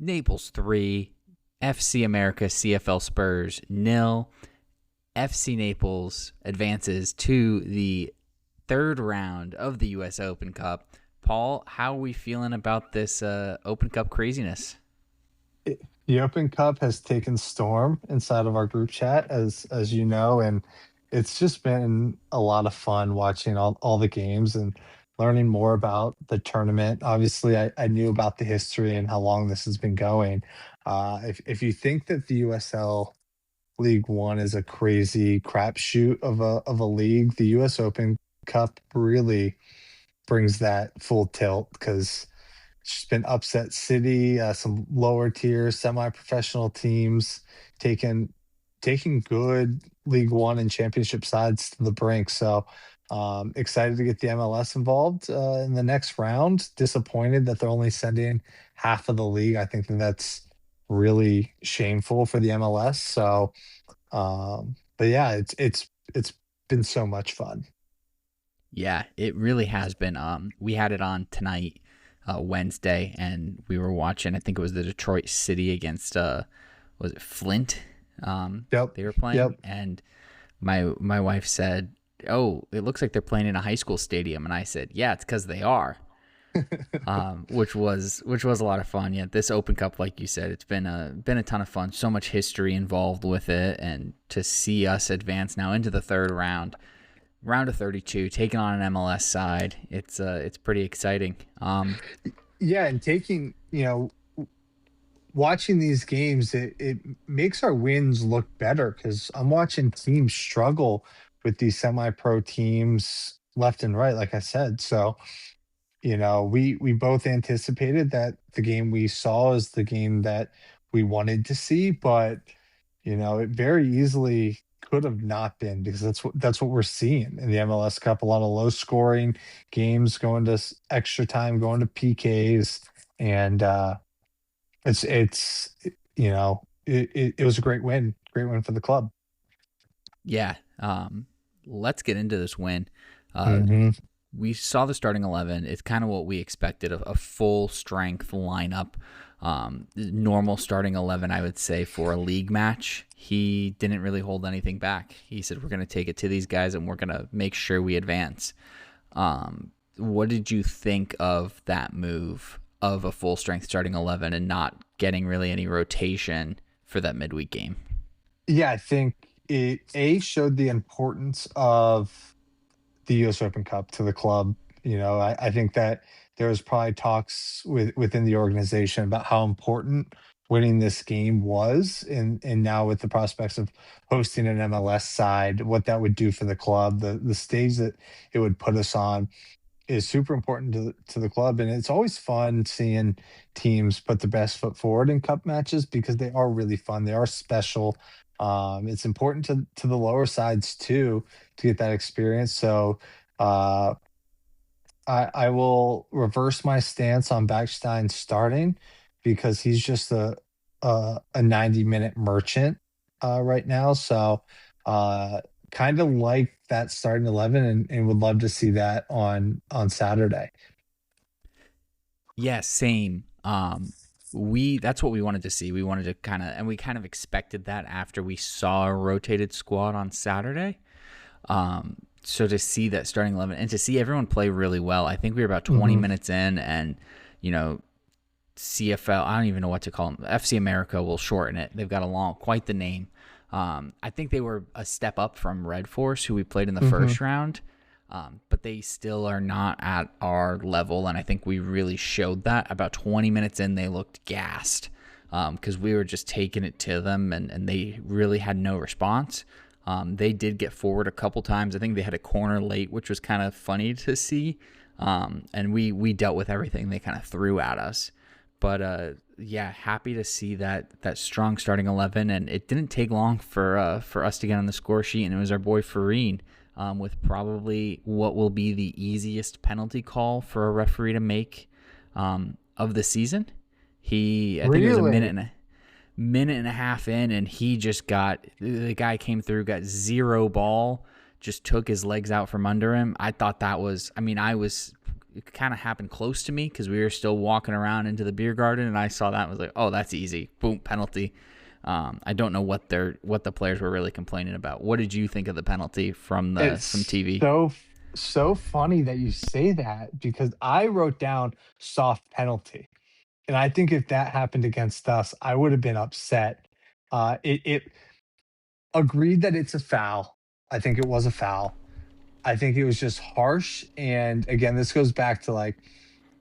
Naples 3, FC America CFL Spurs 0. FC Naples advances to the third round of the U.S. Open Cup. Paul, how are we feeling about this Open Cup craziness? The Open Cup has taken storm inside of our group chat, as you know, and it's just been a lot of fun watching all the games and learning more about the tournament. Obviously, I knew about the history and how long this has been going. If you think that the USL League One is a crazy crapshoot of a league, the U.S. Open Cup really brings that full tilt because it's just been upset city, some lower tier semi-professional teams taking good League One and championship sides to the brink. So excited to get the MLS involved in the next round. Disappointed that they're only sending half of the league. I think that's really shameful for the MLS. So, but yeah, it's been so much fun. Yeah, it really has been. We had it on tonight, Wednesday, and we were watching. I think it was the Detroit City against was it Flint? Yep. They were playing, Yep. and my wife said, "Oh, it looks like they're playing in a high school stadium," and I said, "Yeah, it's because they are." Which was a lot of fun. Yeah, this Open Cup, like you said, it's been a ton of fun. So much history involved with it, and to see us advance now into the third round of 32, taking on an MLS side, it's pretty exciting. Yeah, and watching these games, it makes our wins look better because I'm watching teams struggle with these semi-pro teams left and right, like I said. So, we both anticipated that the game we saw is the game that we wanted to see, but it very easily could have not been because that's what we're seeing in the MLS Cup. A lot of low scoring games going to extra time, going to PKs, and it was a great win for the club. Yeah. Let's get into this win. Mhm. We saw the starting 11. It's kind of what we expected, a full strength lineup. Normal starting 11, I would say, for a league match. He didn't really hold anything back. He said, we're going to take it to these guys and we're going to make sure we advance. What did you think of that move of a full strength starting 11 and not getting really any rotation for that midweek game? Yeah, I think it showed the importance of the U.S. Open Cup to the club. I think that there was probably talks within the organization about how important winning this game was, and now with the prospects of hosting an MLS side, what that would do for the club, the stage that it would put us on is super important to the club. And it's always fun seeing teams put the best foot forward in cup matches because they are really fun. They are special. It's important to the lower sides too to get that experience. So I will reverse my stance on Backstein starting because he's just a 90-minute merchant right now. So kind of like that starting 11 and would love to see that on Saturday. Yeah, same. That's what we wanted to see. We wanted to we kind of expected that after we saw a rotated squad on Saturday. So to see that starting 11 and to see everyone play really well, I think we were about 20 minutes in, and CFL, I don't even know what to call them. FC America will shorten it. They've got quite the name. I think they were a step up from Red Force, who we played in the first round, but they still are not at our level, and I think we really showed that. About 20 minutes in, they looked gassed because we were just taking it to them, and they really had no response. They did get forward a couple times. I think they had a corner late, which was kind of funny to see, and we dealt with everything they kind of threw at us. But yeah, happy to see that strong starting 11, and it didn't take long for us to get on the score sheet, and it was our boy Farine with probably what will be the easiest penalty call for a referee to make of the season. I think it was a minute and a half in, and he just the guy came through, got zero ball, just took his legs out from under him. I thought that was, I was it kind of happened close to me because we were still walking around into the beer garden, and I saw that and was like, oh, that's easy. Boom, penalty. I don't know what the players were really complaining about. What did you think of the penalty from It's TV? so funny that you say that because I wrote down soft penalty. And I think if that happened against us, I would have been upset. It agreed that it's a foul. I think it was a foul. I think it was just harsh. And again, this goes back to like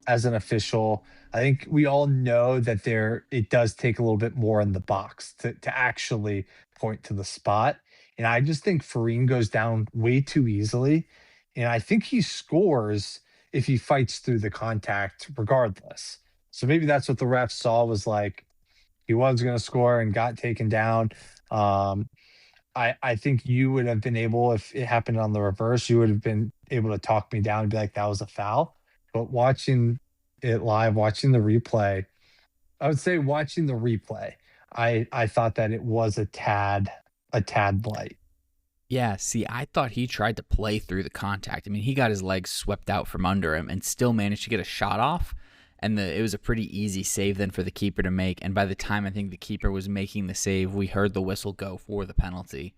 as an official, I think we all know that it does take a little bit more in the box to actually point to the spot. And I just think Farine goes down way too easily. And I think he scores if he fights through the contact regardless. So maybe that's what the ref saw was like he was going to score and got taken down. Um, I think you would have been able, if it happened on the reverse, you would have been able to talk me down and be like, that was a foul. But watching it live, watching the replay, I would say watching the replay, I thought that it was a tad light. Yeah, see, I thought he tried to play through the contact. I mean, he got his legs swept out from under him and still managed to get a shot off. And it was a pretty easy save then for the keeper to make. And by the time I think the keeper was making the save, we heard the whistle go for the penalty.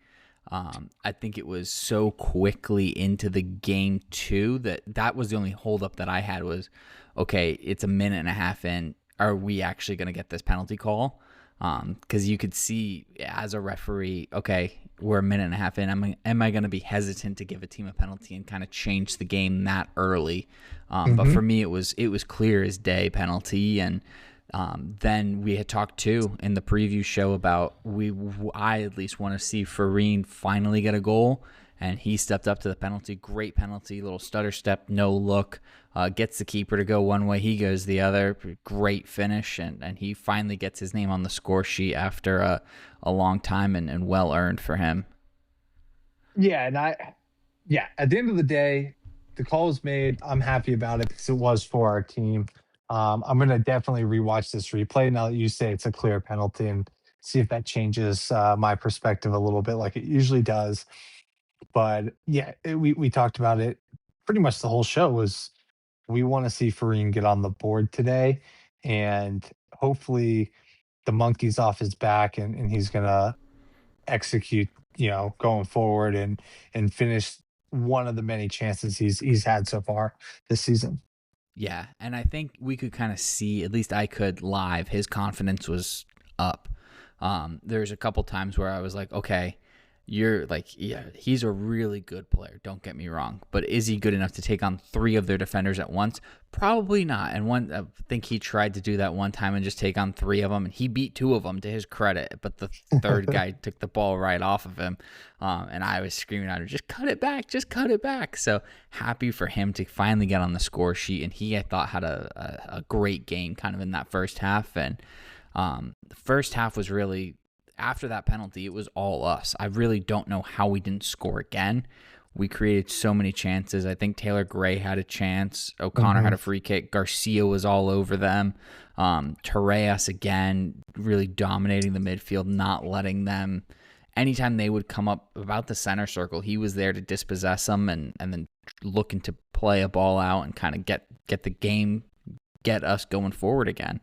I think it was so quickly into the game too that was the only holdup that I had was, okay, it's a minute and a half in. Are we actually going to get this penalty call? Because you could see as a referee, okay, we're a minute and a half in. Am I going to be hesitant to give a team a penalty and kind of change the game that early? But for me, it was clear as day penalty. And then we had talked too in the preview show about I at least want to see Farine finally get a goal. And he stepped up to the penalty. Great penalty, little stutter step, no look. Gets the keeper to go one way, he goes the other. Great finish, and he finally gets his name on the score sheet after a long time and well earned for him. Yeah, at the end of the day, the call was made. I'm happy about it because it was for our team. I'm gonna definitely rewatch this replay now that you say it's a clear penalty and see if that changes my perspective a little bit, like it usually does. But yeah, we talked about it pretty much the whole show was we want to see Farine get on the board today, and hopefully the monkey's off his back and he's gonna execute, going forward and finish one of the many chances he's had so far this season. Yeah, and I think we could kind of see, at least I could live, his confidence was up. There's a couple times where I was like, okay, you're like, yeah, he's a really good player. Don't get me wrong. But is he good enough to take on three of their defenders at once? Probably not. And I think he tried to do that one time and just take on three of them. And he beat two of them to his credit. But the third guy took the ball right off of him. And I was screaming at him, just cut it back. Just cut it back. So happy for him to finally get on the score sheet. And he, I thought, had a great game kind of in that first half. And the first half was really, after that penalty, it was all us. I really don't know how we didn't score again. We created so many chances. I think Taylor Gray had a chance. O'Connor had a free kick. Garcia was all over them. Torres, again, really dominating the midfield, not letting them. Anytime they would come up about the center circle, he was there to dispossess them and then looking to play a ball out and kind of get the game, get us going forward again.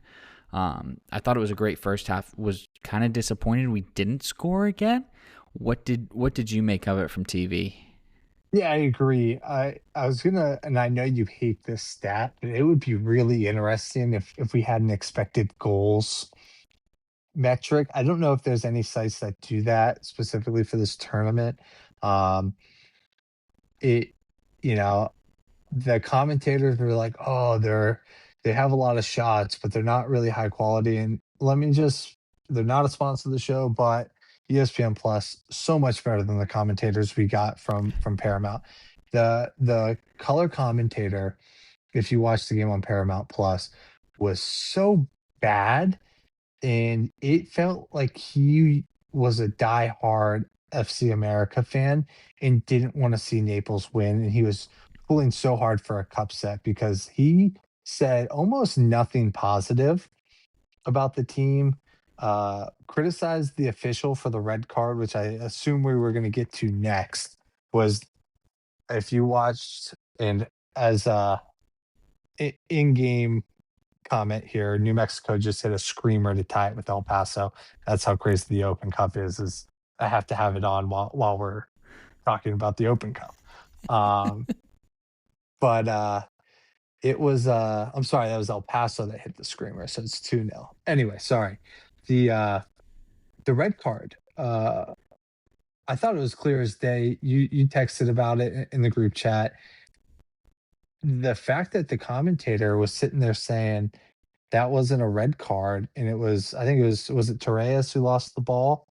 I thought it was a great first half. Was kind of disappointed we didn't score again. What did you make of it from TV? Yeah, I agree. I was gonna, and I know you hate this stat, but it would be really interesting if we had an expected goals metric. I don't know if there's any sites that do that specifically for this tournament. Um, it, you know, the commentators were like, "Oh, they have a lot of shots, but they're not really high quality." And they're not a sponsor of the show, but ESPN Plus so much better than the commentators we got from Paramount. The color commentator, if you watch the game on Paramount Plus, was so bad, and it felt like he was a diehard FC America fan and didn't want to see Naples win. And he was pulling so hard for a cup set because he said almost nothing positive about the team. Criticized the official for the red card, which I assume we were going to get to next. Was if you watched and as in-game comment here. New Mexico just hit a screamer to tie it with El Paso. That's how crazy the Open Cup is I have to have it on while we're talking about the Open Cup. But it was I'm sorry, that was El Paso that hit the screamer, so it's 2-0. Anyway, sorry. The red card. I thought it was clear as day. You texted about it in the group chat. The fact that the commentator was sitting there saying that wasn't a red card, and I think it was it Torres who lost the ball?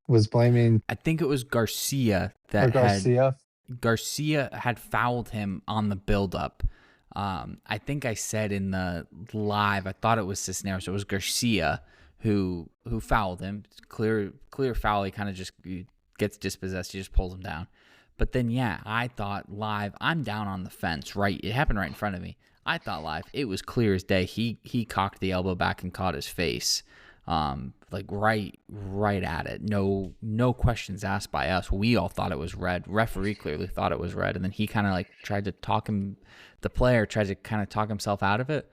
Was blaming I think it was Garcia or that Garcia? Garcia had fouled him on the buildup. I think I said in the live, I thought it was Cisneros. It was Garcia who fouled him. Clear foul. He kind of just gets dispossessed. He just pulls him down. But then, yeah, I thought live, I'm down on the fence, right? It happened right in front of me. I thought live, it was clear as day. He cocked the elbow back and caught his face. Like right at it. No questions asked by us. We all thought it was red. Referee clearly thought it was red, and then he kind of like tried to talk him. The player tried to kind of talk himself out of it.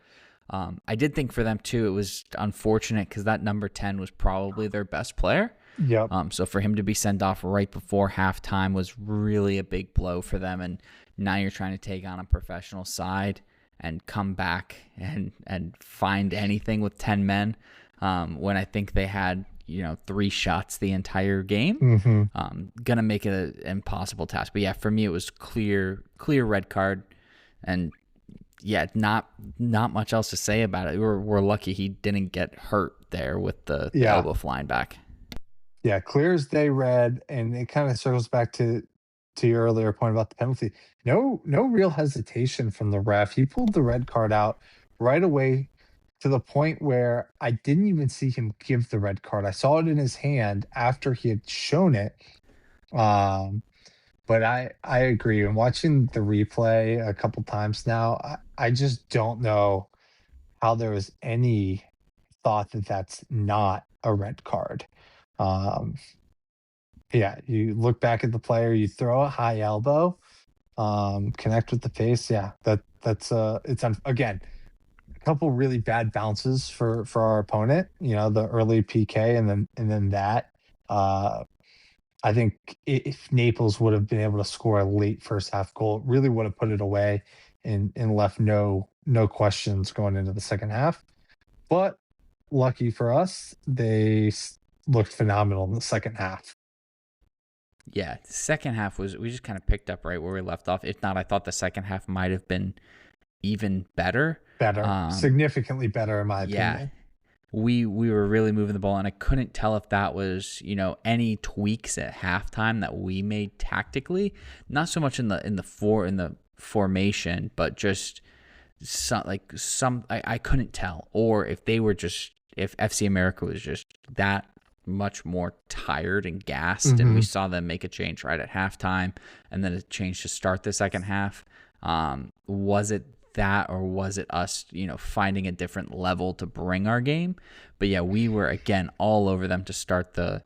I did think for them too, it was unfortunate because that number 10 was probably their best player. Yep. So for him to be sent off right before halftime was really a big blow for them. And now you're trying to take on a professional side and come back and find anything with 10 men. When I think they had, 3 shots the entire game. Mm-hmm. Gonna make it an impossible task. But yeah, for me, it was clear red card. And yeah, not much else to say about it. We're lucky he didn't get hurt there with the elbow flying back. Yeah, clear as day red, and it kind of circles back to your earlier point about the penalty. No real hesitation from the ref. He pulled the red card out right away to the point where I didn't even see him give the red card. I saw it in his hand after he had shown it. But I agree. And watching the replay a couple times now, I just don't know how there was any thought that that's not a red card. Yeah, you look back at the player, you throw a high elbow, connect with the face. Yeah, that's again, a couple really bad bounces for our opponent. The early PK and then that. I think if Naples would have been able to score a late first half goal, it really would have put it away and left no questions going into the second half. But lucky for us, they looked phenomenal in the second half. Yeah, the second half we just kind of picked up right where we left off. If not, I thought the second half might have been even better. Significantly better in my opinion. We were really moving the ball, and I couldn't tell if that was any tweaks at halftime that we made tactically, not so much in the formation, but just some I couldn't tell, or if FC America was just that much more tired and gassed, and we saw them make a change right at halftime, and then a change to start the second half. Was it that, or was it us, finding a different level to bring our game? But yeah, we were again all over them to start the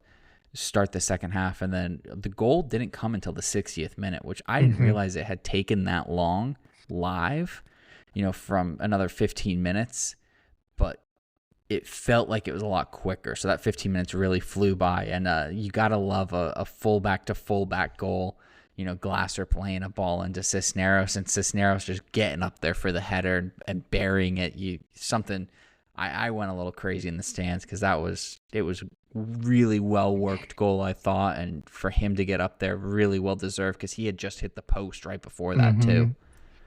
second half, and then the goal didn't come until the 60th minute, which I didn't realize it had taken that long live, from another 15 minutes, but it felt like it was a lot quicker. So that 15 minutes really flew by, and you gotta love a fullback to fullback goal. Glasser playing a ball into Cisneros, and Cisneros just getting up there for the header and burying it. I went a little crazy in the stands because it was really well worked goal, I thought, and for him to get up there, really well deserved because he had just hit the post right before that too.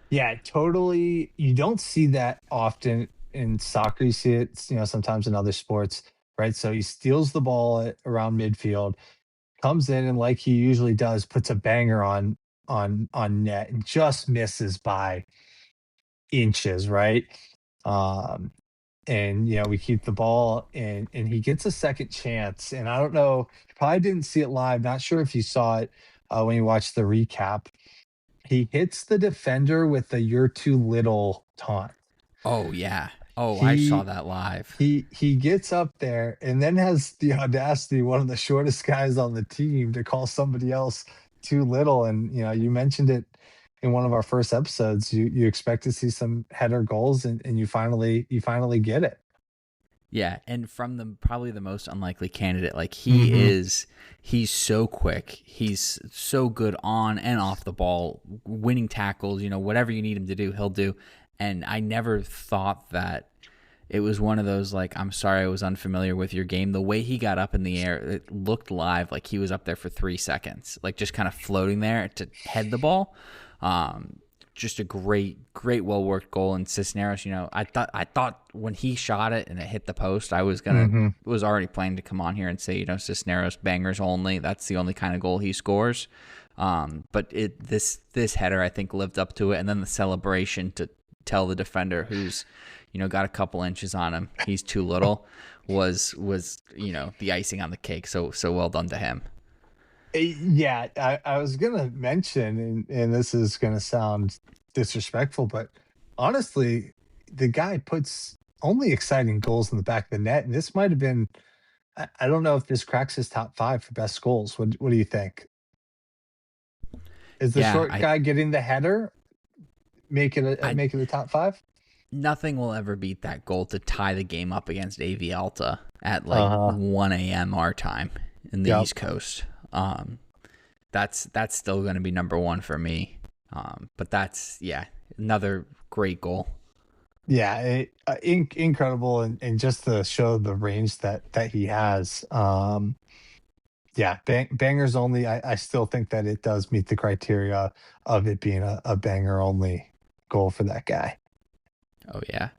Yeah, totally. You don't see that often in soccer. You see it, sometimes in other sports, right? So he steals the ball around midfield, comes in, and like he usually does, puts a banger on net and just misses by inches, right? And we keep the ball, and he gets a second chance. And I don't know, probably didn't see it live. Not sure if you saw it when you watched the recap. He hits the defender with a "you're too little" taunt. Oh yeah. Oh, I saw that live. He gets up there and then has the audacity, one of the shortest guys on the team, to call somebody else too little. And you mentioned it in one of our first episodes, you expect to see some header goals, and you finally get it. Yeah, and from the probably the most unlikely candidate, like Hmm. he's so quick. He's so good on and off the ball, winning tackles, whatever you need him to do, he'll do. And I never thought that it was one of those like, I'm sorry I was unfamiliar with your game. The way he got up in the air, it looked live like he was up there for 3 seconds, like just kind of floating there to head the ball. Um, just a great, well worked goal. And Cisneros, I thought when he shot it and it hit the post, I Hmm. was already planning to come on here and say, Cisneros bangers only. That's the only kind of goal he scores. But this header I think lived up to it, and then the celebration to tell the defender who's got a couple inches on him, he's too little, was the icing on the cake. So well done to him. Yeah, I was gonna mention, and this is gonna sound disrespectful, but honestly, the guy puts only exciting goals in the back of the net, and this might have been. I don't know if this cracks his top five for best goals. What do you think? Is the Yeah, short I guy getting the header I making the top five? nothing will ever beat that goal to tie the game up against AV Alta at like Uh-huh. 1 a.m. our time in the Yep. East Coast. That's still going to be number one for me. But that's another great goal. Yeah, incredible, and just to show the range that he has. Yeah, bangers only. I still think that it does meet the criteria of it being a banger only goal for that guy. Oh yeah.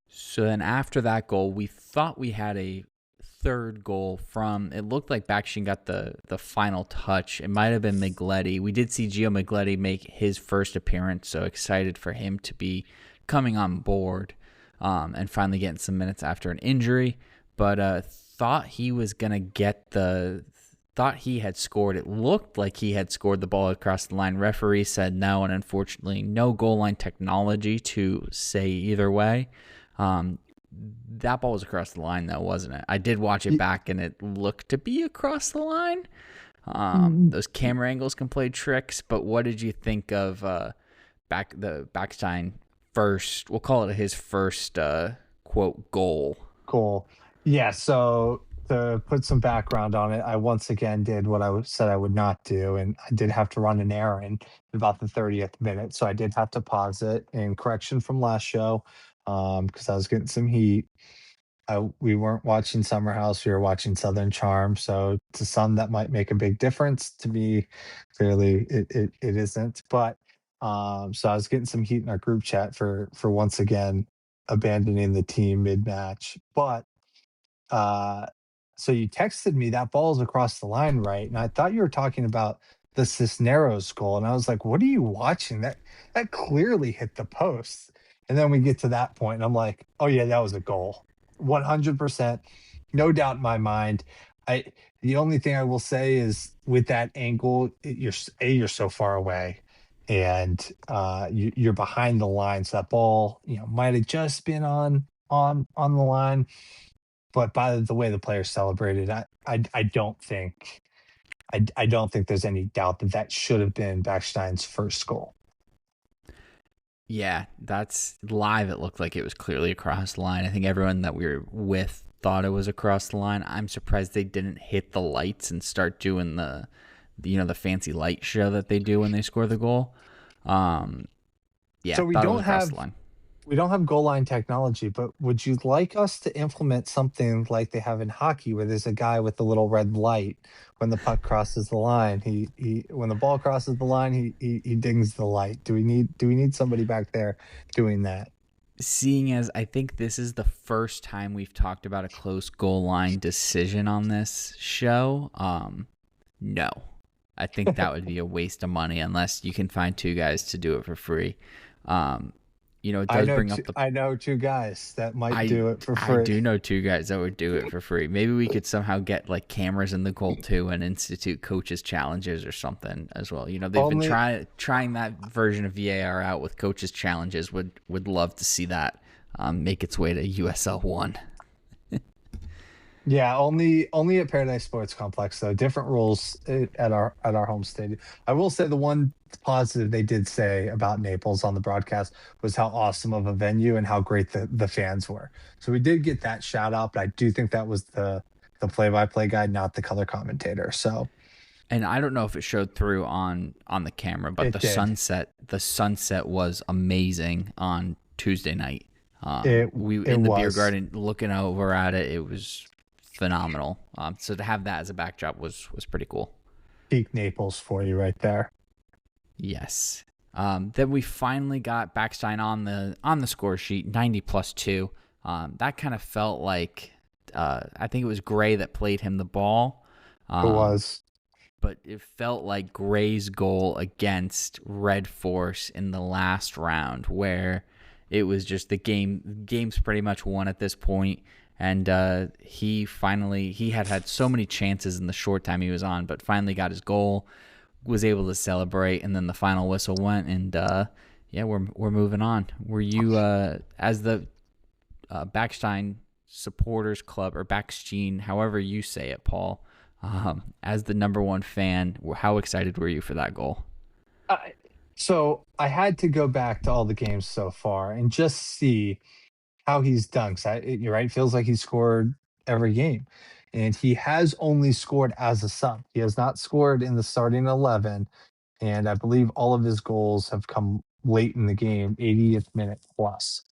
So then after that goal, we thought we had a third goal from, it looked like Bakshin got the final touch. It might have been Migletti. We did see Gio Migletti make his first appearance, so excited for him to be coming on board and finally getting some minutes after an injury. But thought he was going to get thought he had scored. It looked like he had scored the ball across the line. Referee said no, and unfortunately no goal line technology to say either way. Um, that ball was across the line, though, wasn't it? I did watch it Y- back, and it looked to be across the line. mm, Those camera angles can play tricks, but what did you think of Backstein first? We'll call it his first quote goal. Cool. Yeah. So to put some background on it, I once again did what said I would not do, and I did have to run an errand at about the 30th minute, so I did have to pause it. In correction from last show, because I was getting some heat. We weren't watching Summer House, we were watching Southern Charm. So to some, that might make a big difference. To me, clearly, it isn't. But so I was getting some heat in our group chat for once again abandoning the team mid match. But uh, so you texted me that ball's across the line, right? And I thought you were talking about the Cisneros goal, and I was like, "What are you watching? That clearly hit the post." And then we get to that point, and I'm like, "Oh yeah, that was a goal, 100%, no doubt in my mind." I The only thing I will say is with that angle, you're so far away, and you're behind the line, so that ball might have just been on the line, but by the way the players celebrated, I don't think there's any doubt that that should have been Backstein's first goal. Yeah, that's live. It looked like it was clearly across the line. I think everyone that we were with thought it was across the line. I'm surprised they didn't hit the lights and start doing the fancy light show that they do when they score the goal. Um, yeah, So thought it was across the line. we don't have goal line technology, but would you like us to implement something like they have in hockey, where there's a guy with the little red light when the puck crosses the line? He when the ball crosses the line, he dings the light. Do we need somebody back there doing that? Seeing as I think this is the first time we've talked about a close goal line decision on this show, no. I think that would be a waste of money unless you can find two guys to do it for free. Um, it does bring up the I know two guys that might I do it for I free. do know two guys that would do it for free. Maybe we could somehow get like cameras in the goal too and institute coaches challenges or something as well. They've been Only trying that version of VAR out with coaches challenges. Would love to see that make its way to USL 1. Yeah, only at Paradise Sports Complex though. Different rules at our home stadium. I will say the one positive they did say about Naples on the broadcast was how awesome of a venue and how great the fans were. So we did get that shout out, but I do think that was the play-by-play guy, not the color commentator. So And I don't know if it showed through on the camera, but it did. the sunset was amazing on Tuesday night. It We it in the beer was garden looking over at it, it was phenomenal. So to have that as a backdrop was pretty cool. peak Naples for you right there. Yes. Then we finally got Backstein on the score sheet, 90+2. That kind of felt like I think it was Gray that played him the ball. It Um, was. but it felt like Gray's goal against Red Force in the last round, where it was just game's pretty much won at this point, and he had so many chances in the short time he was on, but finally got his goal, was able to celebrate, and then the final whistle went, and yeah, we're moving on. Were you as the Backstein supporters club, or Backstein, however you say it, Paul? As the number one fan, how excited were you for that goal? I, so I had to go back to all the games so far and just see how he's done. 'Cause you're right, it feels like he scored every game. And he has only scored as a sub. He has not scored in the starting 11. And I believe all of his goals have come late in the game, 80th minute plus.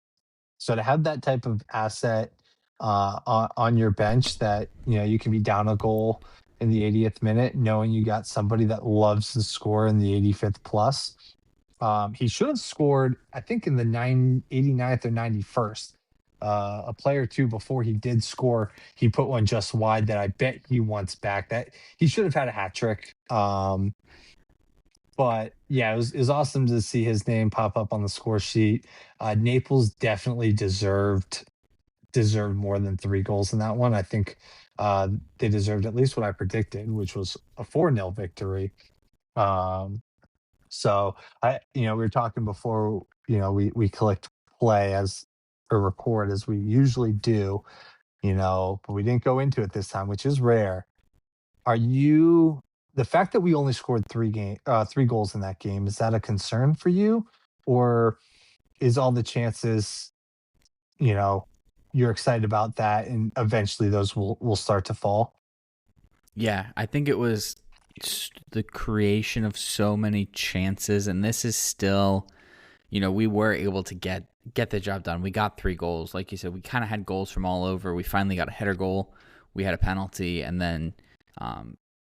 So to have that type of asset on your bench that you can be down a goal in the 80th minute, knowing you got somebody that loves to score in the 85th plus. He should have scored, I think, in the 89th or 91st. A play or two before he did score, he put one just wide that I bet he wants back. That he should have had a hat trick. But yeah, it was awesome to see his name pop up on the score sheet. Naples definitely deserved more than 3 goals in that one. I think they deserved at least what I predicted, which was a 4-0 victory. Um, so we were talking before, we clicked play as or record as we usually do, but we didn't go into it this time, which is rare. Are you the fact that we only scored 3 goals in that game, is that a concern for you? Or is all the chances, you know, you're excited about that and eventually those will start to fall? Yeah, I think it was the creation of so many chances, and this is still, we were able to get the job done. We got 3 goals, like you said. We kind of had goals from all over. We finally got a header goal. We had a penalty, and then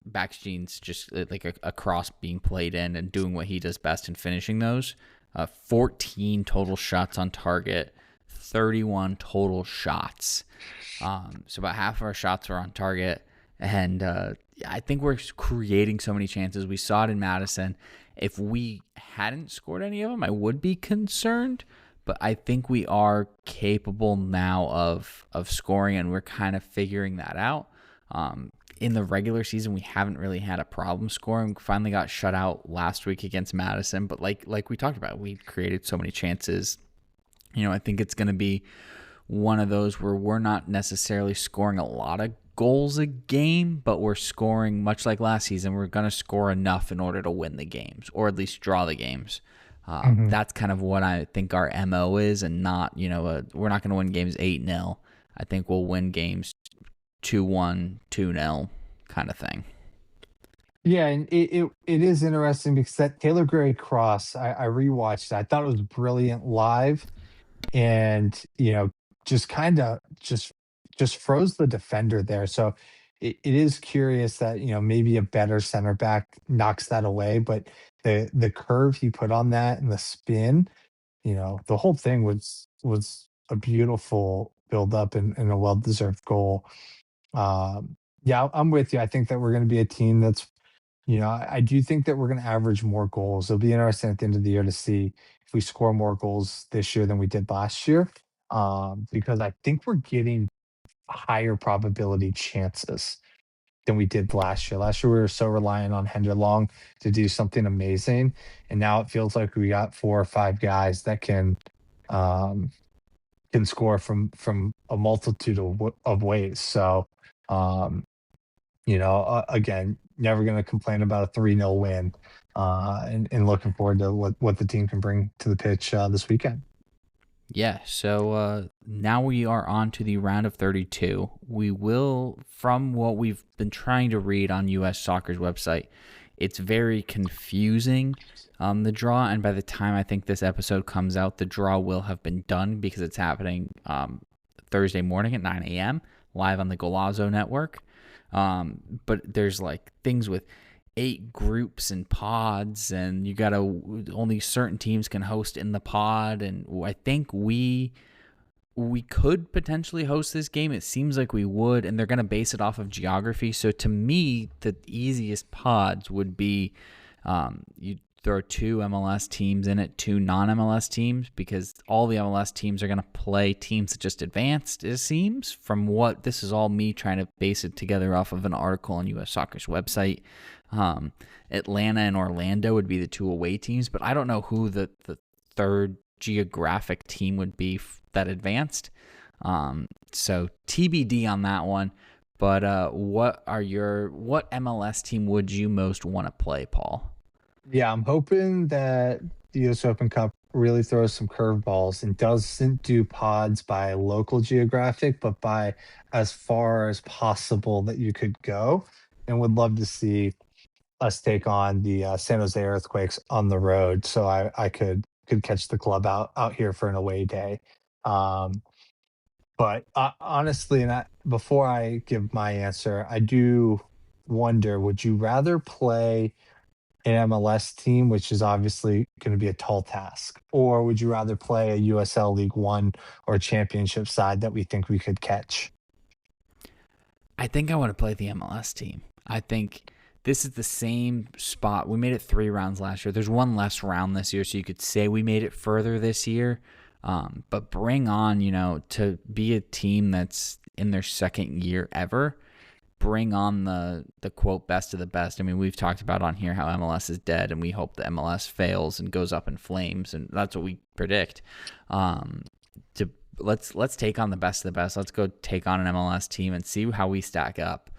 Backstein's just like a cross being played in and doing what he does best in finishing those. 14 total shots on target, 31 total shots. So about half of our shots were on target. And I think we're creating so many chances. We saw it in Madison. If we hadn't scored any of them, I would be concerned. But I think we are capable now of scoring, and we're kind of figuring that out. In the regular season, we haven't really had a problem scoring. We finally got shut out last week against Madison, but like we talked about, we created so many chances. I think it's going to be one of those where we're not necessarily scoring a lot of goals a game, but we're scoring, much like last season, we're going to score enough in order to win the games, or at least draw the games. Mhm. That's kind of what I think our MO is, and not, we're not going to win games 8-0. I think we'll win games 2-1, 2-0 kind of thing. Yeah, and it is interesting because that Taylor Gray cross, I rewatched it. I thought it was brilliant live, and just kind of just froze the defender there. So it is curious that maybe a better center back knocks that away, but the curve he put on that and the spin, the whole thing was a beautiful build up and a well deserved goal. Yeah, I'm with you. I think that we're going to be a team that's, I do think that we're going to average more goals. It'll be interesting at the end of the year to see if we score more goals this year than we did last year, because I think we're getting higher probability chances than we did last year. Last year, we were so reliant on Hender Long to do something amazing. And now it feels like we got 4 or 5 guys that um, can score from a multitude of ways. So Um, again, never going to complain about a 3-0 win, and looking forward to what the team can bring to the pitch this weekend. Yeah, so now we are on to the round of 32. We will, from what we've been trying to read on U.S. Soccer's website, it's very confusing, the draw, and by the time I think this episode comes out, the draw will have been done because it's happening Thursday morning at 9 a.m. live on the Golazo network. But there's like things with 8 groups and pods, and you gotta only certain teams can host in the pod, and I think we could potentially host this game. It seems like we would, and they're gonna base it off of geography. So to me, the easiest pods would be you throw 2 MLS teams in it, 2 non-MLS teams, because all the MLS teams are going to play teams that just advanced, it seems, from what this is all me trying to base it together off of an article on U.S. Soccer's website. Atlanta and Orlando would be the 2 away teams, but I don't know who the third geographic team would be that advanced. So TBD on that one. But what MLS team would you most want to play, Paul? Yeah, I'm hoping that the US Open Cup really throws some curveballs and doesn't do pods by local geographic, but by as far as possible that you could go. And would love to see us take on the San Jose Earthquakes on the road, so I could catch the club out here for an away day. Um, but honestly, before I give my answer, I do wonder: would you rather play an MLS team, which is obviously going to be a tall task, or would you rather play a USL League One or championship side that we think we could catch? I think I want to play the MLS team. I think this is the same spot. We made it 3 rounds last year. There's one less round this year, so you could say we made it further this year. But bring on, to be a team that's in their second year ever, bring on the quote best of the best. I mean, we've talked about on here how MLS is dead, and we hope the MLS fails and goes up in flames, and that's what we predict. Let's take on the best of the best. Let's go take on an MLS team and see how we stack up.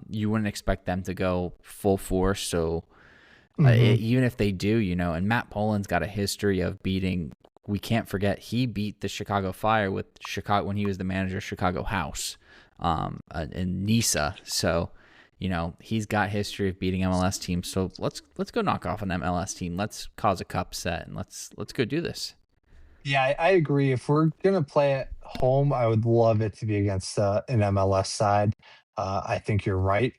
You wouldn't expect them to go full force, so even if they do, and Matt Poland's got a history of beating. We can't forget he beat the Chicago Fire with Chicago when he was the manager of Chicago House in Nisa. So, he's got history of beating MLS teams. So let's go knock off an MLS team. Let's cause a cup set, and let's go do this. Yeah, I agree. If we're gonna play at home, I would love it to be against an MLS side. I think you're right.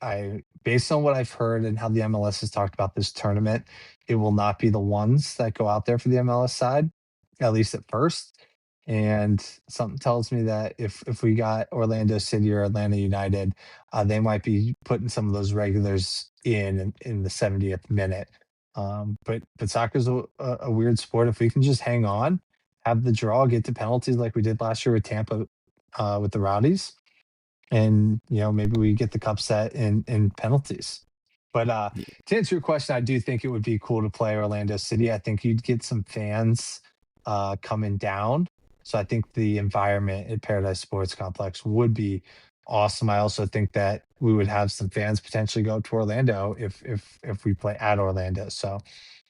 Based on what I've heard and how the MLS has talked about this tournament, it will not be the ones that go out there for the MLS side, at least at first. And something tells me that if we got Orlando City or Atlanta United, they might be putting some of those regulars in the 70th minute. But soccer's a weird sport. If we can just hang on, have the draw, get to penalties like we did last year with Tampa, with the Rowdies, and maybe we get the cup set in penalties. But to answer your question, I do think it would be cool to play Orlando City. I think you'd get some fans coming down. So I think the environment at Paradise Sports Complex would be awesome. I also think that we would have some fans potentially go to Orlando if we play at Orlando. So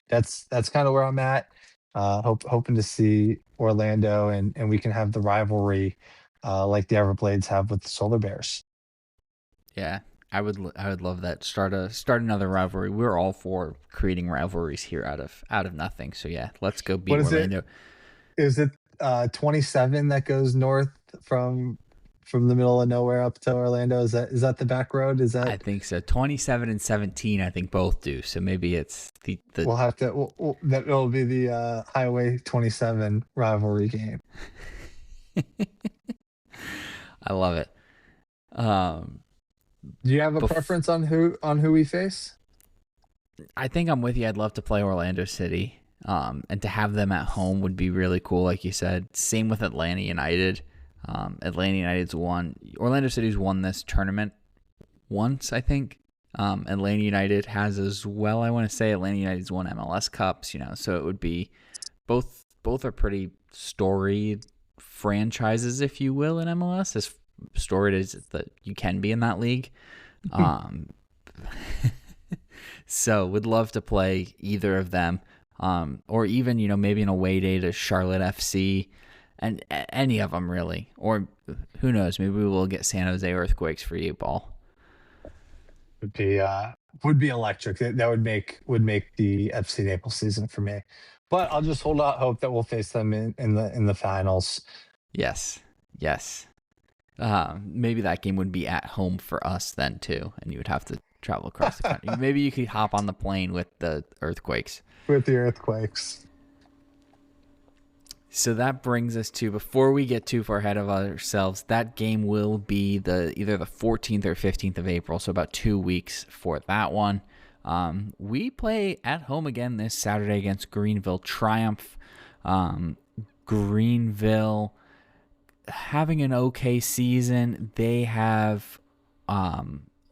that's kind of where I'm at. Hoping to see Orlando, and we can have the rivalry like the Everblades have with the Solar Bears. Yeah, I would love that. Start another rivalry. We're all for creating rivalries here out of nothing. So yeah, let's go beat Orlando. Is it 27 that goes north from the middle of nowhere up to Orlando? Is that the back road? Is that? I think so. 27 and 17, I think both do. So maybe it's the We'll have to. That will be the Highway 27 rivalry game. I love it. Do you have a preference on who we face? I think I'm with you. I'd love to play Orlando City. And to have them at home would be really cool, like you said. Same with Atlanta United. Atlanta United's won. Orlando City's won this tournament once, I think. Atlanta United has as well. I want to say Atlanta United's won MLS Cups, so it would be both are pretty storied franchises, if you will, in MLS. storied as that you can be in that league. Um, so would love to play either of them, or even maybe an away day to Charlotte FC, and any of them really. Or who knows? Maybe we will get San Jose Earthquakes for you, Paul. Would be would be electric. That would make the FC Naples season for me. But I'll just hold out hope that we'll face them in the finals. Yes, yes. Maybe that game would be at home for us then too, and you would have to travel across the country. Maybe you could hop on the plane with the Earthquakes. With the Earthquakes. So that brings us to, before we get too far ahead of ourselves, that game will be either the 14th or 15th of April, so about 2 weeks for that one. We play at home again this Saturday against Greenville Triumph. Greenville having an okay season. They have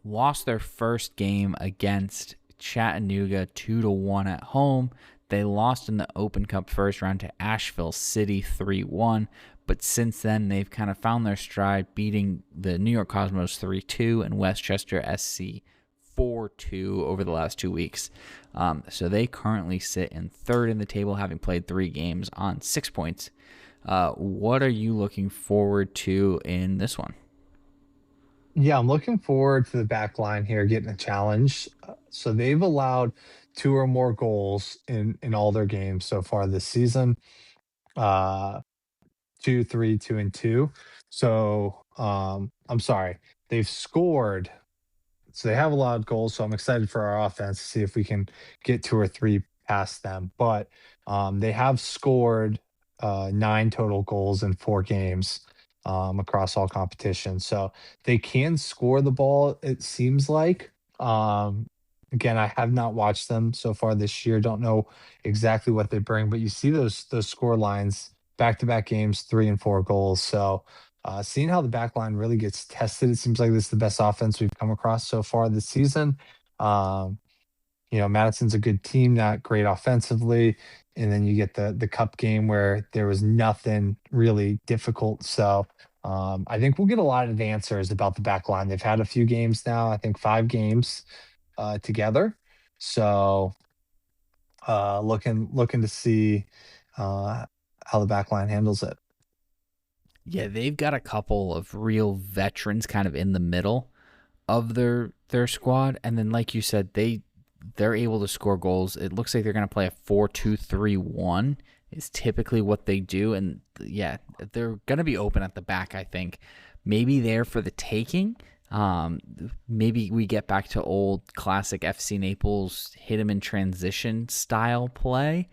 lost their first game against Chattanooga 2-1 at home. They lost in the Open Cup first round to Asheville City 3-1, but since then they've kind of found their stride, beating the New York Cosmos 3-2 and Westchester SC 4-2 over the last 2 weeks. So they currently sit in third in the table, having played 3 games on 6 points. What are you looking forward to in this one? Yeah, I'm looking forward to the back line here getting a challenge. So they've allowed 2 or more goals in all their games so far this season. 2, 3, 2, and 2. So I'm sorry, they've scored. So they have a lot of goals. So I'm excited for our offense to see if we can get 2 or 3 past them. But they have scored 9 total goals in 4 games across all competitions. So they can score the ball, it seems like. Again, I have not watched them so far this year. Don't know exactly what they bring, but you see those score lines, back-to-back games, 3 and 4 goals. So seeing how the back line really gets tested, it seems like this is the best offense we've come across so far this season. Um, Madison's a good team, not great offensively. And then you get the cup game where there was nothing really difficult. So I think we'll get a lot of answers about the back line. They've had a few games now, I think 5 games together. So looking to see how the back line handles it. Yeah, they've got a couple of real veterans kind of in the middle of their squad, and then like you said, they're able to score goals. It looks like they're going to play a 4-2-3-1 is typically what they do, and yeah, they're going to be open at the back, I think. Maybe there for the taking. Maybe we get back to old classic FC Naples hit him in transition style play,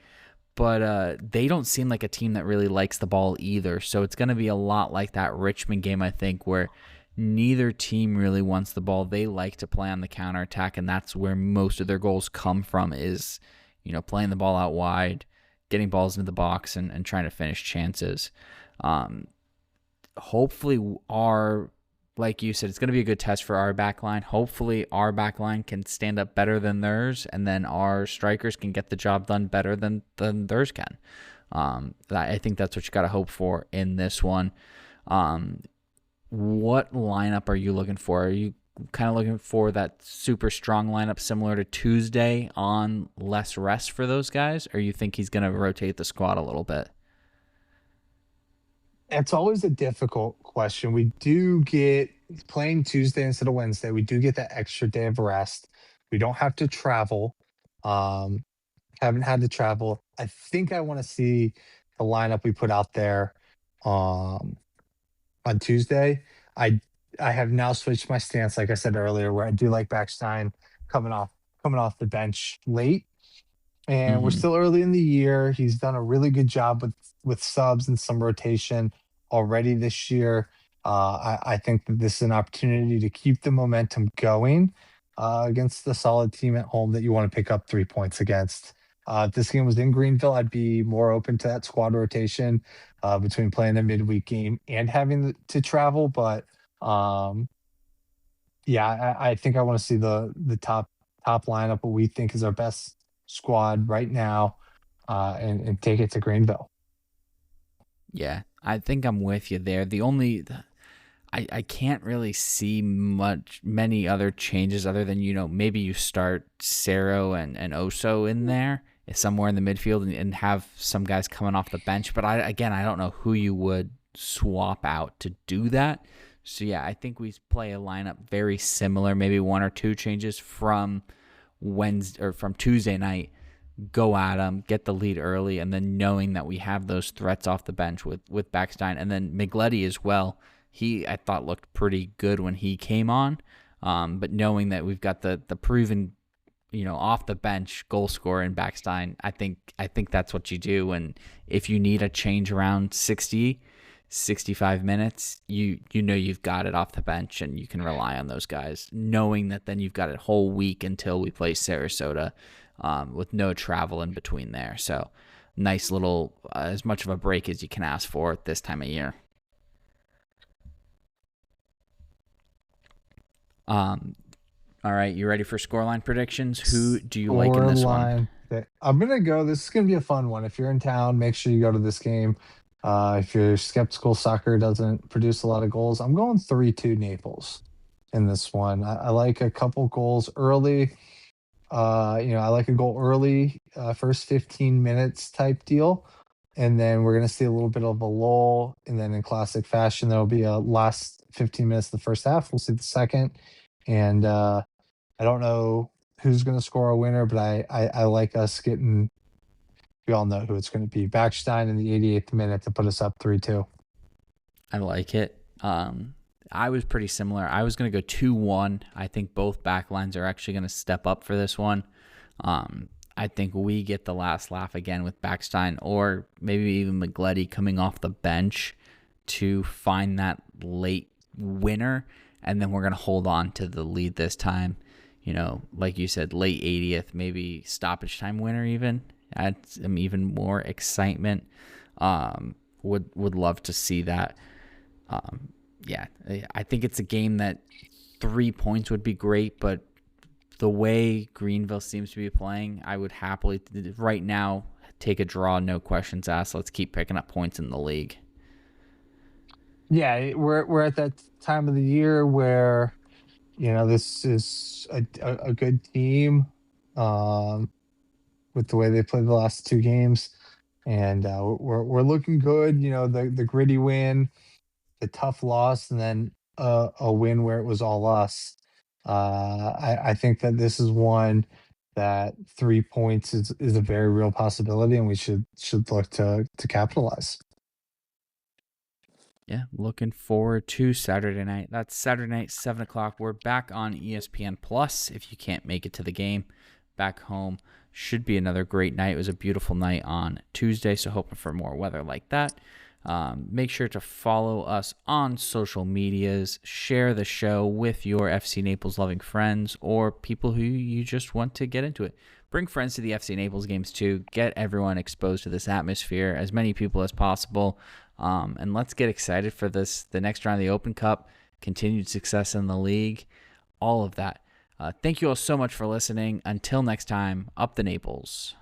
but they don't seem like a team that really likes the ball either. So it's going to be a lot like that Richmond game, I think, where neither team really wants the ball. They like to play on the counterattack, and that's where most of their goals come from is, playing the ball out wide, getting balls into the box, and trying to finish chances. Hopefully like you said, it's going to be a good test for our back line. Hopefully our back line can stand up better than theirs, and then our strikers can get the job done better than theirs can. I think that's what you got to hope for in this one. What lineup are you looking for? Are you kind of looking for that super strong lineup similar to Tuesday on less rest for those guys, or you think he's going to rotate the squad a little bit? It's always a difficult question. We do get playing Tuesday instead of Wednesday. We do get that extra day of rest. We don't have to travel. Um, haven't had to travel. I think I want to see the lineup we put out there um, on Tuesday. I I have now switched my stance, like I said earlier, where I do like Backstein coming off coming off the bench late, and we're Mm-hmm. still early in the year. He's done a really good job with subs and some rotation already this year. I think that this is an opportunity to keep the momentum going against the solid team at home that you want to pick up 3 points against. If this game was in Greenville, I'd be more open to that squad rotation between playing a midweek game and having to travel. But um, yeah, I think I want to see the top lineup, what we think is our best squad right now, and take it to Greenville. Yeah, I think I'm with you there. I can't really see many other changes other than, maybe you start Cerro and Oso in there somewhere in the midfield and have some guys coming off the bench. But I don't know who you would swap out to do that. So yeah, I think we play a lineup very similar, maybe one or two changes from Wednesday or from Tuesday night. Go at them, get the lead early, and then knowing that we have those threats off the bench with Backstein and then Migletti as well. He, I thought, looked pretty good when he came on, but knowing that we've got the proven, off the bench goal scorer in Backstein, I think that's what you do. And if you need a change around 60, 65 minutes, you've got it off the bench and you can rely on those guys, knowing that then you've got a whole week until we play Sarasota. With no travel in between there. So nice little, as much of a break as you can ask for at this time of year. All right, you ready for scoreline predictions? Who do you like in this one? I'm going to go. This is going to be a fun one. If you're in town, make sure you go to this game. If you're skeptical soccer doesn't produce a lot of goals, I'm going 3-2 Naples in this one. I like a couple goals early. I like a goal early, first 15 minutes type deal. And then we're going to see a little bit of a lull. And then in classic fashion, there'll be a last 15 minutes of the first half. We'll see the second. And I don't know who's going to score a winner, but I like us getting, we all know who it's going to be. Backstein in the 88th minute to put us up 3-2. I like it. I was pretty similar. I was going to go 2-1. I think both backlines are actually going to step up for this one. I think we get the last laugh again with Backstein or maybe even Migletti coming off the bench to find that late winner, and then we're going to hold on to the lead this time. Like you said, late 80th, maybe stoppage time winner even. Add some even more excitement. Would love to see that. Yeah, I think it's a game that 3 points would be great, but the way Greenville seems to be playing, I would happily, right now, take a draw, no questions asked. Let's keep picking up points in the league. Yeah, we're at that time of the year where, this is a good team with the way they played the last two games. And we're looking good. The gritty win, the tough loss, and then a win where it was all us. I think that this is one that 3 points is a very real possibility, and we should look to capitalize. Yeah, looking forward to Saturday night. That's Saturday night, 7 o'clock. We're back on ESPN Plus if you can't make it to the game. Back home. Should be another great night. It was a beautiful night on Tuesday, so hoping for more weather like that. Make sure to follow us on social medias. Share the show with your FC Naples loving friends or people who you just want to get into it. Bring friends to the FC Naples games too. Get everyone exposed to this atmosphere, as many people as possible. And let's get excited for the next round of the Open Cup, continued success in the league, all of that. Thank you all so much for listening. Until next time, up the Naples.